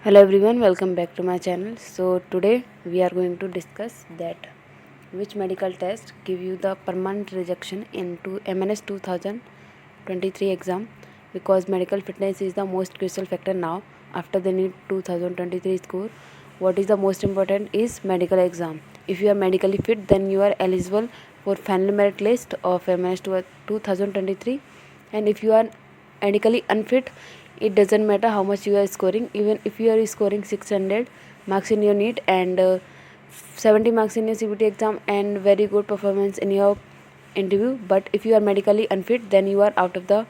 Hello everyone, welcome back to my channel. So today we are going to discuss that which medical test give you the permanent rejection into MNS 2023 exam, because medical fitness is the most crucial factor now after the new 2023 score. What is the most important is medical exam. If you are medically fit, then you are eligible for final merit list of MNS 2023, and if you are medically unfit, it doesn't matter how much you are scoring. Even if you are scoring 600 marks in your NEET and 70 marks in your CBT exam and very good performance in your interview, but if you are medically unfit, then you are out of the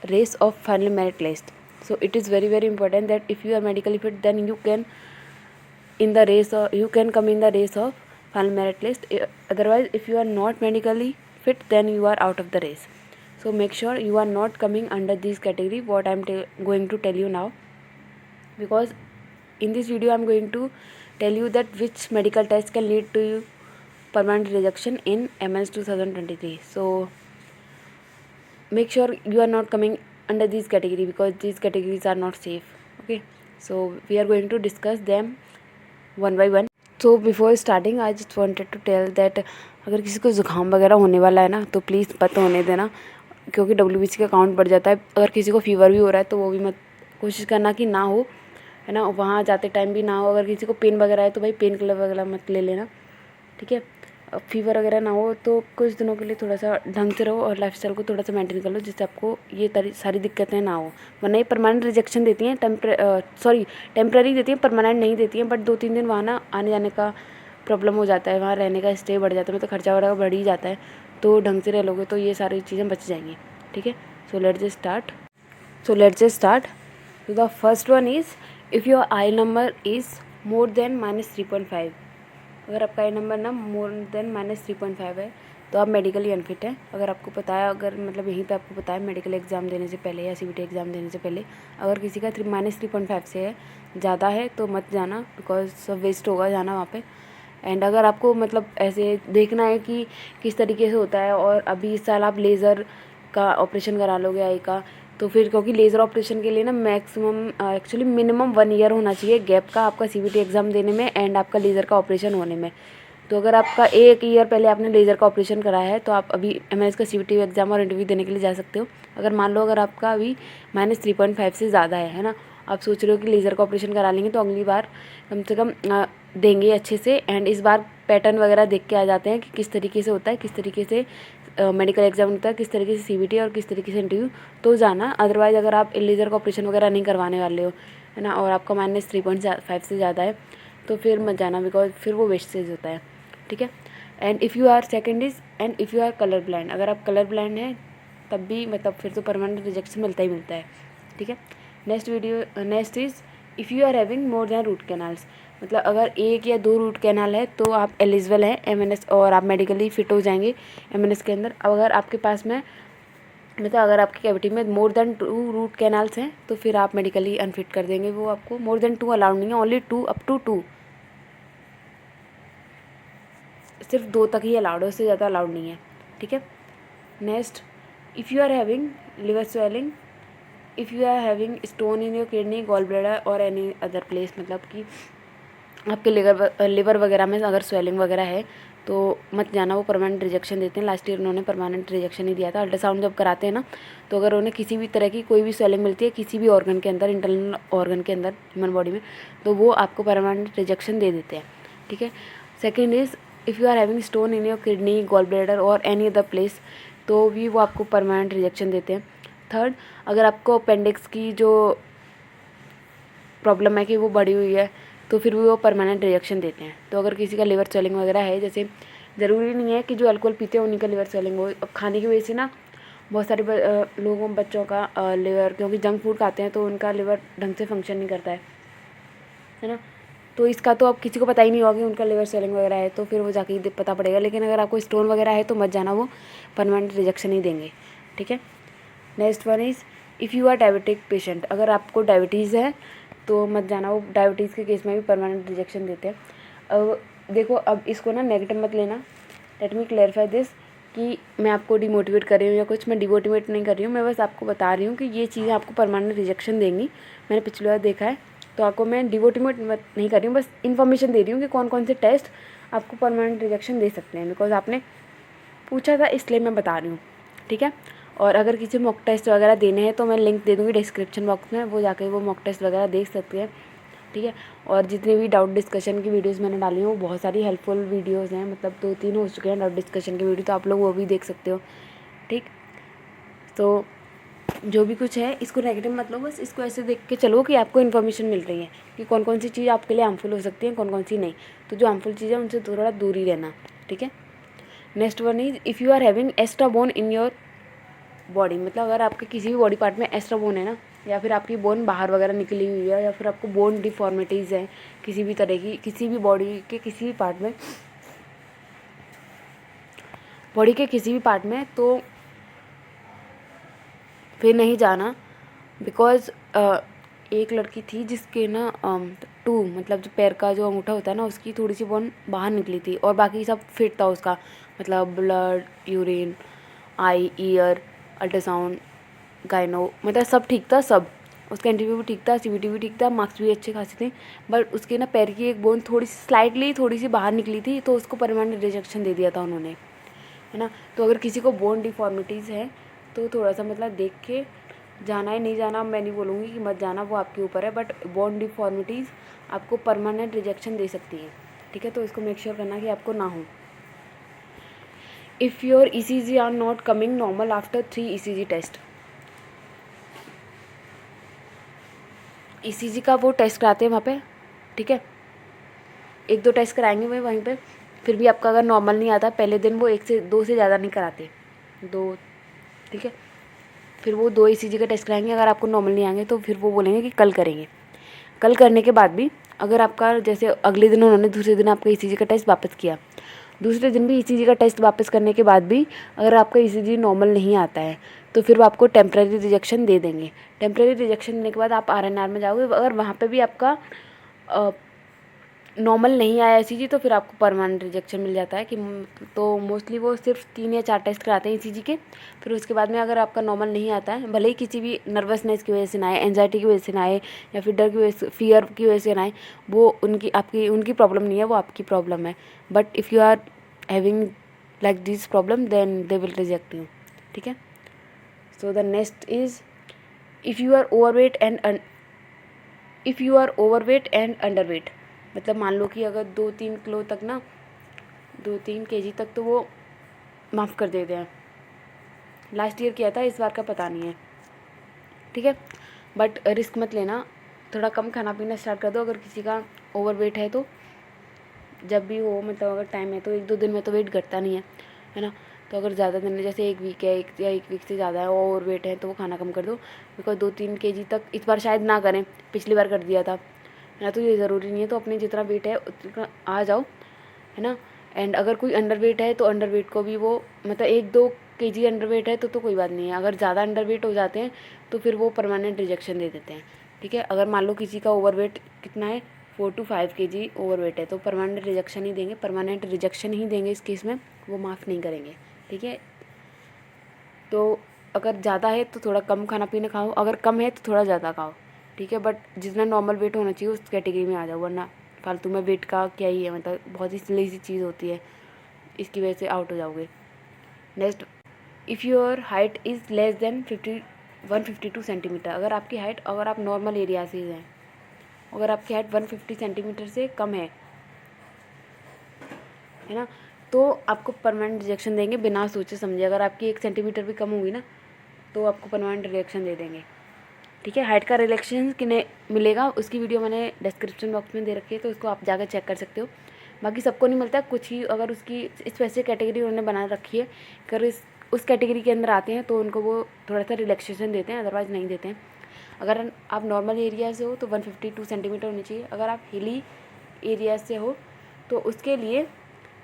race of final merit list. So it is very important that if you are medically fit, then you can come in the race of final merit list. Otherwise, if you are not medically fit, then you are out of the race. So make sure you are not coming under this category what I'm going to tell you now, because in this video I'm going to tell you that which medical test can lead to permanent rejection in MS 2023. So make sure you are not coming under this category, because these categories are not safe. Okay, so we are going to discuss them one by one. So before starting, I just wanted to tell that अगर किसी को ज़ुकाम वगैरह होने वाला है ना, तो प्लीज़ मत होने देना, क्योंकि WBC का काउंट बढ़ जाता है. अगर किसी को फीवर भी हो रहा है तो वो भी मत कोशिश करना कि ना हो, है ना. वहाँ जाते टाइम भी ना हो. अगर किसी को पेन वगैरह है तो भाई पेन किलर वगैरह मत ले लेना, ठीक है. फीवर वगैरह ना हो तो कुछ दिनों के लिए थोड़ा सा ढंग से रहो और लाइफस्टाइल को थोड़ा सा मेंटेन कर लो, जिससे आपको ये सारी दिक्कतें ना हो. वरना ये परमानेंट रिजेक्शन देती हैं, टेम्प्रेरी देती हैं, परमानेंट नहीं देती हैं. बट 2-3 दिन वहाँ ना आने जाने का प्रॉब्लम हो जाता है, वहाँ रहने का स्टे बढ़ जाता है, मतलब खर्चा वगैरह बढ़ ही जाता है. तो ढंग से रह लोगे तो ये सारी चीज़ें बच जाएंगी, ठीक है. So let's just start. So the first one is, if your I number is more than -3.5. अगर आपका आई नंबर ना मोर देन -3.5 है तो आप मेडिकली अनफिट हैं. अगर आपको पता है, अगर मतलब यहीं पे आपको पता है मेडिकल एग्ज़ाम देने से पहले या CBT एग्ज़ाम देने से पहले, अगर किसी का -3.5 से है, ज़्यादा है, तो मत जाना, बिकॉज सब वेस्ट होगा जाना वहाँ पे. एंड अगर आपको मतलब ऐसे देखना है कि किस तरीके से होता है, और अभी इस साल आप लेज़र का ऑपरेशन करा लोगे आई का, तो फिर क्योंकि लेज़र ऑपरेशन के लिए ना मैक्सिमम एक्चुअली मिनिमम 1 ईयर होना चाहिए गैप का आपका CBT एग्ज़ाम देने में एंड आपका लेज़र का ऑपरेशन होने में. तो अगर आपका 1 ईयर पहले आपने लेज़र का ऑपरेशन कराया है तो आप अभी MS का CBT एग्ज़ाम और इंटरव्यू देने के लिए जा सकते हो. अगर मान लो अगर आपका अभी -3.5 से ज़्यादा है ना, आप सोच रहे हो कि लेज़र का ऑपरेशन करा लेंगे तो अगली बार कम से कम देंगे अच्छे से. एंड इस बार पैटर्न वगैरह देख के आ जाते हैं कि किस तरीके से होता है, किस तरीके से मेडिकल एग्ज़ाम होता है, किस तरीके से CBT और किस तरीके से इंटरव्यू, तो जाना. अदरवाइज़ अगर आप लेज़र का ऑपरेशन वगैरह नहीं करवाने वाले हो, है ना, और आपका -3.5 से ज़्यादा है, तो फिर मत जाना, बिकॉज फिर वो वेस्टेज होता है, ठीक है. And if you are colour blind, अगर आप कलर ब्लाइंड हैं तब भी मतलब फिर तो परमानेंट रिजेक्शन मिलता ही मिलता है, ठीक है. Next is if you are having more than root canals, मतलब अगर 1 या 2 रूट कैनाल है तो आप एलिजिबल हैं MNS और आप मेडिकली फ़िट हो जाएंगे MNS के अंदर. अगर आपके पास में मतलब अगर आपकी कैविटी में मोर देन 2 रूट कैनाल्स हैं तो फिर आप मेडिकली अनफिट कर देंगे. वो आपको मोर देन 2 अलाउड नहीं है, ओनली 2 अप टू 2, सिर्फ 2 तक ही अलाउड है, उससे ज़्यादा अलाउड नहीं है, ठीक है. Next, if you are having liver swelling, if you are having stone in your kidney, gall bladder और एनी अदर प्लेस, मतलब कि आपके लिवर वगैरह में अगर स्वेलिंग वगैरह है तो मत जाना, वो परमानेंट रिजेक्शन देते हैं. लास्ट ईयर उन्होंने परमानेंट रिजेक्शन ही दिया था. अल्ट्रासाउंड जब कराते हैं ना, तो अगर उन्हें किसी भी तरह की कोई भी स्वेलिंग मिलती है किसी भी ऑर्गन के अंदर, इंटरनल ऑर्गन के अंदर ह्यूमन बॉडी में, तो वो आपको परमानेंट रिजेक्शन दे देते हैं, ठीक है. Second is, if you are having stone in your kidney, gall bladder और एनी अदर प्लेस, तो भी वो आपको परमानेंट रिजेक्शन देते हैं. थर्ड, अगर आपको अपेंडिक्स की जो प्रॉब्लम है कि वो बढ़ी हुई है, तो फिर भी वो परमानेंट रिजेक्शन देते हैं. तो अगर किसी का लिवर स्वेलिंग वगैरह है, जैसे ज़रूरी नहीं है कि जो अल्कोहल पीते हैं उन्हीं का लिवर स्वेलिंग हो. अब खाने की वजह से ना बहुत सारे लोगों बच्चों का लिवर, क्योंकि जंक फूड खाते हैं तो उनका लिवर ढंग से फंक्शन नहीं करता है ना. तो इसका तो अब किसी को पता ही नहीं होगा कि उनका लिवर स्वेलिंग वगैरह है, तो फिर वो जाके ही पता पड़ेगा. लेकिन अगर आपको स्टोन वगैरह है तो मत जाना, वो परमानेंट रिजेक्शन ही देंगे, ठीक है. Next one is, if you are diabetic patient, अगर आपको डायबिटीज़ है तो मत जाना, वो डायबिटीज़ के केस में भी परमानेंट रिजेक्शन देते हैं. अब देखो, अब इसको ना नेगेटिव मत लेना. लेट मी क्लैरिफाई दिस कि मैं आपको डिमोटिवेट कर रही हूँ या कुछ, मैं डिमोटिवेट नहीं कर रही हूँ, मैं बस आपको बता रही हूँ कि ये चीज़ें आपको परमानेंट रिजेक्शन देंगी. मैंने पिछली बार देखा है तो आपको मैं डिमोटिवेट नहीं कर रही हूँ, बस इन्फॉर्मेशन दे रही हूँ कि कौन कौन से टेस्ट आपको परमानेंट रिजेक्शन दे सकते हैं, बिकॉज आपने पूछा था इसलिए मैं बता रही हूँ, ठीक है। और अगर किसी मॉक टेस्ट वगैरह देने हैं तो मैं लिंक दे दूँगी डिस्क्रिप्शन बॉक्स में, वो जाकर वो मॉक टेस्ट वगैरह देख सकते हैं, ठीक है। और जितनी भी डाउट डिस्कशन की वीडियोस मैंने डाली हैं वो बहुत सारी हेल्पफुल वीडियोस हैं, मतलब 2-3 हो चुके हैं डाउट डिस्कशन की वीडियो, तो आप लोग वो भी देख सकते हो, ठीक। तो जो भी कुछ है इसको नेगेटिव मत लो, बस इसको ऐसे देख के चलो कि आपको इन्फॉर्मेशन मिल रही है कि कौन कौन सी चीज़ आपके लिए हार्मफुल हो सकती है, कौन कौन सी नहीं। तो जो हार्मफुल चीज़ है उनसे थोड़ा दूर ही रहना, ठीक है। Next one is if you are having extra bone in your body, मतलब अगर आपके किसी भी बॉडी पार्ट में एक्स्ट्रा बोन है ना, या फिर आपकी बोन बाहर वगैरह निकली हुई है, या फिर आपको बोन डिफॉर्मिटीज़ है किसी भी तरह की, किसी भी बॉडी के किसी भी पार्ट में, बॉडी के किसी भी पार्ट में, तो फिर नहीं जाना। बिकॉज एक लड़की थी जिसके ना टू, मतलब जो पैर का जो अंगूठा होता है ना उसकी थोड़ी सी बोन बाहर निकली थी और बाकी सब फिट था उसका, मतलब ब्लड, यूरिन, आई, ईयर, अल्ट्रासाउंड, गायनो, मतलब सब ठीक था, सब उसका इंटरव्यू भी ठीक था, सीवीटी भी ठीक था, मार्क्स भी अच्छे खासे थे, बट उसके ना पैर की एक बोन थोड़ी सी स्लाइटली थोड़ी सी बाहर निकली थी, तो उसको परमानेंट रिजेक्शन दे दिया था उन्होंने, है ना। तो अगर किसी को बोन डिफॉर्मिटीज़ है तो थोड़ा सा मतलब देख के जाना है, नहीं जाना मैं नहीं बोलूँगी कि मत जाना, वो आपके ऊपर है, बट बोन डिफॉर्मिटीज़ आपको परमानेंट रिजेक्शन दे सकती है, ठीक है। तो इसको मेक श्योर करना कि आपको ना हो। If your ECG are not coming normal after 3 ECG test, ECG का वो टेस्ट कराते हैं वहाँ पे, ठीक है, 1-2 टेस्ट कराएंगे वे वहीं पे, फिर भी आपका अगर नॉर्मल नहीं आता पहले दिन वो 1 से 2 से ज़्यादा नहीं कराते, 2, ठीक है। फिर वो 2 ECG का टेस्ट कराएंगे, अगर आपको नॉर्मल नहीं आएंगे तो फिर वो बोलेंगे कि कल करेंगे। कल करने के बाद भी अगर आपका जैसे अगले दिन उन्होंने दूसरे दिन आपका ECG का टेस्ट वापस किया, दूसरे दिन भी ECG का टेस्ट वापस करने के बाद भी अगर आपका ECG नॉर्मल नहीं आता है तो फिर वो आपको टेम्प्रेरी रिजेक्शन दे देंगे। टेम्प्रेरी रिजेक्शन देने के बाद आप RNR में जाओगे, अगर वहाँ पे भी आपका नॉर्मल नहीं आया ECG तो फिर आपको परमानेंट रिजेक्शन मिल जाता है कि तो मोस्टली वो सिर्फ 3 या 4 टेस्ट कराते हैं ECG के, फिर उसके बाद में अगर आपका नॉर्मल नहीं आता है, भले ही किसी भी नर्वसनेस की वजह से ना आए, एंजाइटी की वजह से ना आए, या फिर डर की वजह से, फियर की वजह से ना आए, वो उनकी प्रॉब्लम नहीं है, वो आपकी प्रॉब्लम है। But if you are having like this problem then they will reject you, ठीक है। So the next is if you are overweight and underweight, मतलब मान लो कि अगर 2-3 किलो तक ना, 2-3 kg तक तो वो माफ़ कर देते हैं, लास्ट ईयर किया था, इस बार का पता नहीं है, ठीक है। बट रिस्क मत लेना, थोड़ा कम खाना पीना स्टार्ट कर दो अगर किसी का ओवरवेट है तो, जब भी हो, मतलब अगर टाइम है तो 1-2 दिन में तो वेट घटता नहीं है ना। तो अगर ज़्यादा दिन है, जैसे 1 वीक है, 1 वीक से ज़्यादा है ओवर वेट है, तो वो खाना कम कर दो, बिकॉज 2-3 kg तक इस बार शायद ना करें, पिछली बार कर दिया था, है ना। तो ये ज़रूरी नहीं है, तो अपने जितना वेट है उतना आ जाओ, है ना। एंड अगर कोई अंडर वेट है तो अंडर वेट को भी वो, मतलब 1-2 kg अंडर वेट है तो कोई बात नहीं है, अगर ज़्यादा अंडर वेट हो जाते हैं तो फिर वो परमानेंट रिजेक्शन दे देते हैं, ठीक है। अगर मान लो किसी का ओवर वेट कितना है, 4-5 kg ओवर वेट है, तो परमानेंट रिजेक्शन ही देंगे, परमानेंट रिजेक्शन ही देंगे इस केस में, वो माफ़ नहीं करेंगे, ठीक है। तो अगर ज़्यादा है तो थोड़ा कम खाना पीना खाओ, अगर कम है तो थोड़ा ज़्यादा खाओ, ठीक है। बट जितना नॉर्मल वेट होना चाहिए उस कैटेगरी में आ जाओ, वरना फालतू में वेट का क्या ही है, मतलब बहुत ही सिली सी चीज़ होती है, इसकी वजह से आउट हो जाओगे। Next, if your height is less than 152 centimetre, अगर आपकी हाइट, अगर आप नॉर्मल एरिया से हैं, अगर आपकी हाइट 150 सेंटीमीटर से कम है ना, तो आपको परमानेंट रिजेक्शन देंगे बिना सोचे समझे। अगर आपकी 1 सेंटीमीटर भी कम होगी ना तो आपको परमानेंट रिजेक्शन दे देंगे, ठीक है। हाइट का रिलेक्शन किन्हें मिलेगा उसकी वीडियो मैंने डिस्क्रिप्शन बॉक्स में दे रखी है, तो उसको आप जाकर चेक कर सकते हो। बाकी सबको नहीं मिलता, कुछ ही अगर उसकी स्पेसिफिक कैटेगरी उन्होंने बना रखी है, अगर उस कैटेगरी के अंदर आते हैं तो उनको वो थोड़ा सा रिलैक्सेशन देते हैं, अदरवाइज़ नहीं देते हैं। अगर आप नॉर्मल एरिया से हो तो 152 सेंटीमीटर होनी चाहिए, अगर आप हिली एरिया से हो तो उसके लिए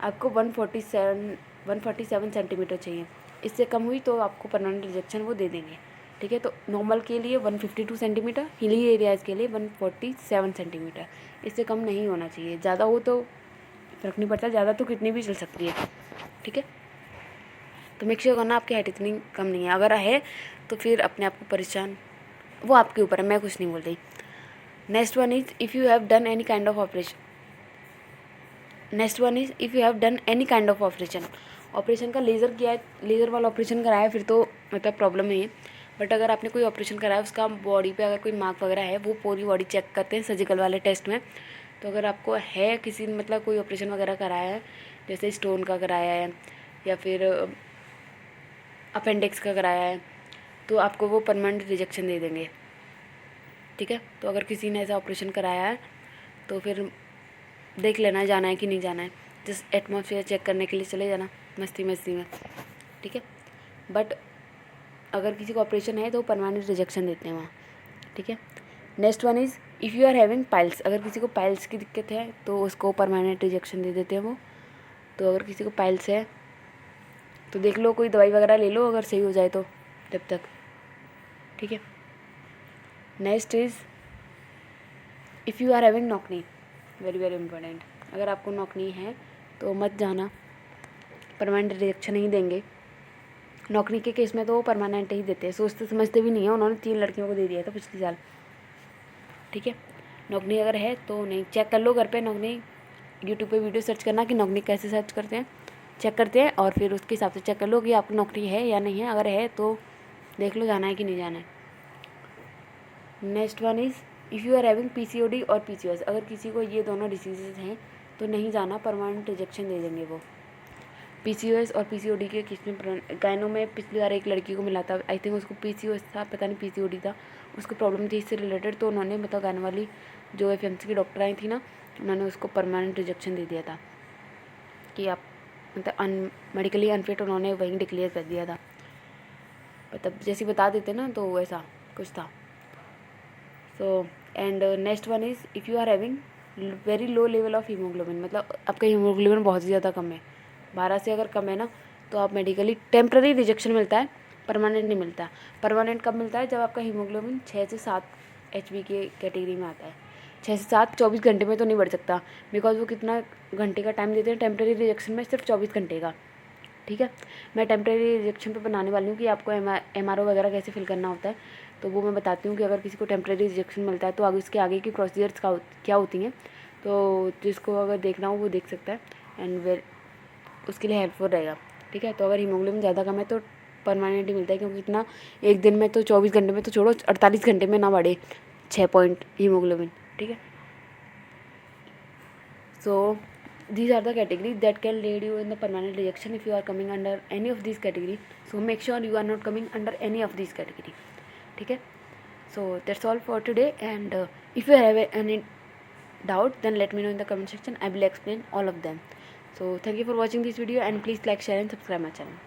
आपको 147 सेंटीमीटर चाहिए, इससे कम हुई तो आपको परमानेंट रिजेक्शन वो दे देंगे, ठीक है। तो नॉर्मल के लिए 152 सेंटीमीटर, हिली एरियाज़ के लिए 147 सेंटीमीटर, इससे कम नहीं होना चाहिए। ज़्यादा हो तो फ़र्क नहीं पड़ता, ज़्यादा तो कितनी भी चल सकती है, ठीक है। तो मेक श्योर करना आपकी हाइट इतनी कम नहीं है, अगर है तो फिर अपने आप को परेशान, वो आपके ऊपर है, मैं कुछ नहीं बोल रही। Next one is if you have done any kind of operation. Next one is if you have done any kind of operation का लेज़र किया है, लेज़र वाला ऑपरेशन कराया है, फिर तो मतलब प्रॉब्लम नहीं है। बट अगर आपने कोई ऑपरेशन कराया उसका बॉडी पे अगर कोई मार्क वगैरह है, वो पूरी बॉडी चेक करते हैं सर्जिकल वाले टेस्ट में। तो अगर आपको है किसी मतलब कोई ऑपरेशन वगैरह कराया है, जैसे स्टोन का कराया है या फिर अपेंडिक्स का कराया है, तो आपको वो परमानेंट रिजेक्शन दे देंगे। ठीक है, तो अगर किसी ने ऐसा ऑपरेशन कराया है तो फिर देख लेना जाना है कि नहीं जाना है, जस्ट एटमॉस्फेयर चेक करने के लिए चले जाना मस्ती मस्ती में। ठीक है, बट अगर किसी को ऑपरेशन है तो परमानेंट रिजेक्शन देते हैं वहाँ। ठीक है, next one is if you are having piles, अगर किसी को पाइल्स की दिक्कत है तो उसको परमानेंट रिजेक्शन दे देते हैं वो। तो अगर किसी को पाइल्स है तो देख लो, कोई दवाई वगैरह ले लो अगर सही हो जाए तो जब तक। ठीक है, next is if you are having knock knee, very very important, अगर आपको नौकनी है तो मत जाना, परमानेंट रिजेक्शन ही देंगे। नौकरी के केस में तो वो परमानेंट ही देते हैं, सोचते समझते भी नहीं है। उन्होंने 3 लड़कियों को दे दिया था पिछले साल। ठीक है, नौकरी अगर है तो नहीं, चेक कर लो घर पे नौकरी, यूट्यूब पे वीडियो सर्च करना कि नौकरी कैसे सर्च करते हैं, चेक करते हैं, और फिर उसके हिसाब से चेक कर लो कि आपको नौकरी है या नहीं है। अगर है तो देख लो जाना है कि नहीं जाना है। Next one is if you are having PCOD और PCOS, अगर किसी को ये दोनों डिसीजेज हैं तो नहीं जाना, परमानेंट रिजेक्शन दे देंगे वो। PCOS और PCOD के केस में गायनों में पिछली बार एक लड़की को मिला था, आई थिंक उसको PCOS था, पता नहीं PCOD था, उसको प्रॉब्लम थी इससे रिलेटेड। तो उन्होंने मतलब गायन वाली जो FMC की डॉक्टर आई थी ना, उन्होंने उसको परमानेंट रिजेक्शन दे दिया था कि आप मतलब मेडिकली अनफिट, उन्होंने वहीं डिक्लेयर कर दिया था। मतलब जैसे बता देते ना, तो वैसा कुछ था। So and next one is if you are having very low level of haemoglobin, मतलब आपका हीमोग्लोबिन बहुत ही ज़्यादा कम है, 12 से अगर कम है ना, तो आप मेडिकली टेम्प्रेरी रिजेक्शन मिलता है, परमानेंट नहीं मिलता। परमानेंट कब मिलता है? जब आपका हीमोग्लोबिन 6 से 7 HB के कैटेगरी में आता है। 6 से 7 24 घंटे में तो नहीं बढ़ सकता, बिकॉज वो कितना घंटे का टाइम देते हैं टेम्प्रेरी रिजेक्शन में, सिर्फ 24 घंटे का। ठीक है, मैं टेम्प्रेरी रिजेक्शन पे बनाने वाली हूँ कि आपको MRO वगैरह कैसे फिल करना होता है, तो वो मैं बताती हूँ कि अगर किसी को टेम्प्रेरी रिजेक्शन मिलता है तो आगे उसके आगे की प्रोसीजर्स क्या होती हैं। तो जिसको अगर देखना हो वो देख सकता है, एंड उसके लिए हेल्पफुल रहेगा। ठीक है, तो अगर हीमोग्लोबिन ज़्यादा कम है तो परमानेंट ही मिलता है, क्योंकि इतना एक दिन में तो 24 घंटे में तो छोड़ो, 48 घंटे में ना बढ़े 6 पॉइंट हीमोग्लोबिन। ठीक है, सो these are the categories that can lead you in the permanent rejection if you are coming under any of these category. So make sure you are not coming under any of these category. ठीक है, so that's all for today, and if you have any doubt then let me know in the comment section. I will explain all of them. So thank you for watching this video, and please like, share and subscribe my channel.